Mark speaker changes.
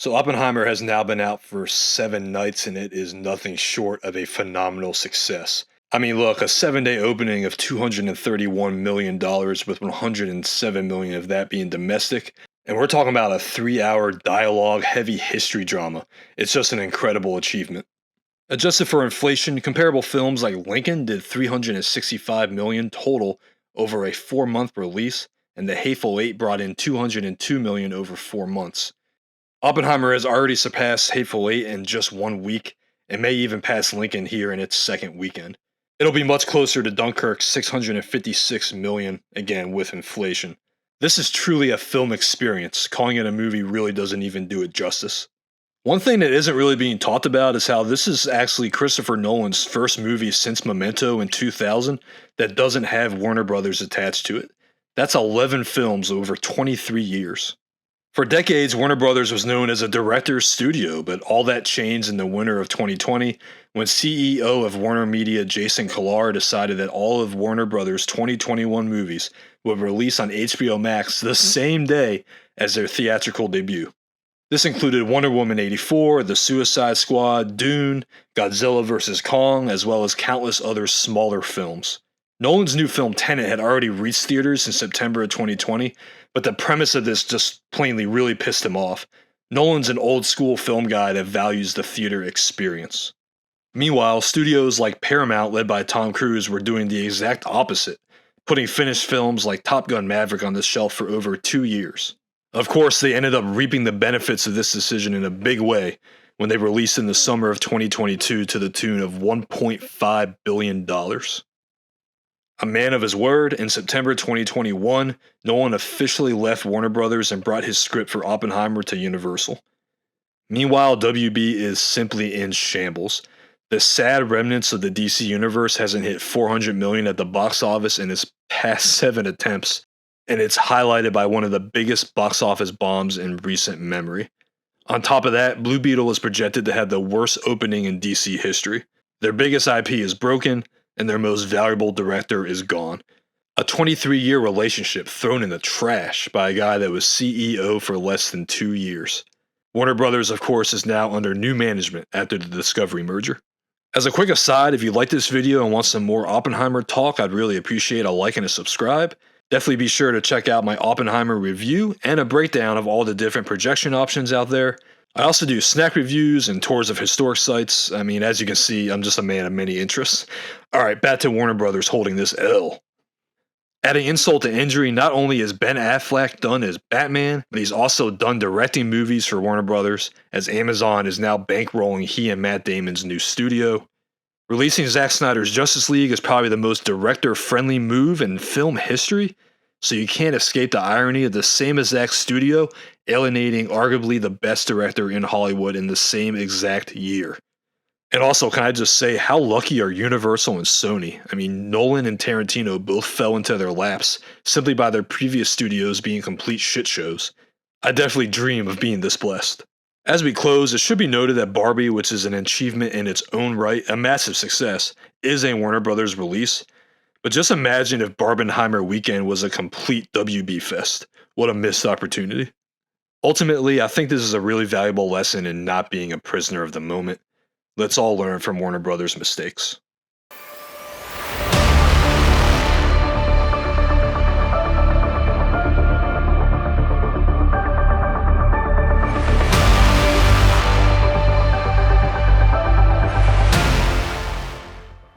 Speaker 1: So Oppenheimer has now been out for 7 nights and it is nothing short of a phenomenal success. I mean, look, a 7 day opening of $231 million with 107 million of that being domestic. And we're talking about a 3 hour dialogue heavy history drama. It's just an incredible achievement. Adjusted for inflation, comparable films like Lincoln did 365 million total over a 4 month release, and The Hateful Eight brought in 202 million over 4 months. Oppenheimer has already surpassed Hateful Eight in just 1 week and may even pass Lincoln here in its second weekend. It'll be much closer to Dunkirk's 656 million, again with inflation. This is truly a film experience. Calling it a movie really doesn't even do it justice. One thing that isn't really being talked about is how this is actually Christopher Nolan's first movie since Memento in 2000 that doesn't have Warner Brothers attached to it. That's 11 films over 23 years. For decades, Warner Brothers was known as a director's studio, but all that changed in the winter of 2020 when CEO of Warner Media Jason Kilar decided that all of Warner Brothers' 2021 movies would release on HBO Max the same day as their theatrical debut. This included Wonder Woman 84, The Suicide Squad, Dune, Godzilla vs. Kong, as well as countless other smaller films. Nolan's new film Tenet had already reached theaters in September of 2020, but the premise of this just plainly really pissed him off. Nolan's an old school film guy that values the theater experience. Meanwhile, studios like Paramount, led by Tom Cruise, were doing the exact opposite, putting finished films like Top Gun Maverick on the shelf for over 2 years. Of course, they ended up reaping the benefits of this decision in a big way when they released in the summer of 2022 to the tune of $1.5 billion. A man of his word, in September 2021, Nolan officially left Warner Brothers and brought his script for Oppenheimer to Universal. Meanwhile, WB is simply in shambles. The sad remnants of the DC universe hasn't hit 400 million at the box office in its past 7 attempts, and it's highlighted by one of the biggest box office bombs in recent memory. On top of that, Blue Beetle is projected to have the worst opening in DC history. Their biggest IP is broken, and their most valuable director is gone. A 23-year relationship thrown in the trash by a guy that was CEO for less than 2 years. Warner Brothers, of course, is now under new management after the Discovery merger. As a quick aside, if you like this video and want some more Oppenheimer talk, I'd really appreciate a like and a subscribe. Definitely be sure to check out my Oppenheimer review and a breakdown of all the different projection options out there. I also do snack reviews and tours of historic sites. I mean, as you can see, I'm just a man of many interests. Alright, back to Warner Brothers holding this L. Adding insult to injury, not only is Ben Affleck done as Batman, but he's also done directing movies for Warner Brothers, as Amazon is now bankrolling he and Matt Damon's new studio. Releasing Zack Snyder's Justice League is probably the most director-friendly move in film history, so you can't escape the irony of the same exact studio alienating arguably the best director in Hollywood in the same exact year. And also, can I just say, how lucky are Universal and Sony? I mean, Nolan and Tarantino both fell into their laps simply by their previous studios being complete shit shows. I definitely dream of being this blessed. As we close, it should be noted that Barbie, which is an achievement in its own right, a massive success, is a Warner Brothers release. But just imagine if Barbenheimer weekend was a complete WB fest. What a missed opportunity. Ultimately, I think this is a really valuable lesson in not being a prisoner of the moment. Let's all learn from Warner Brothers' mistakes.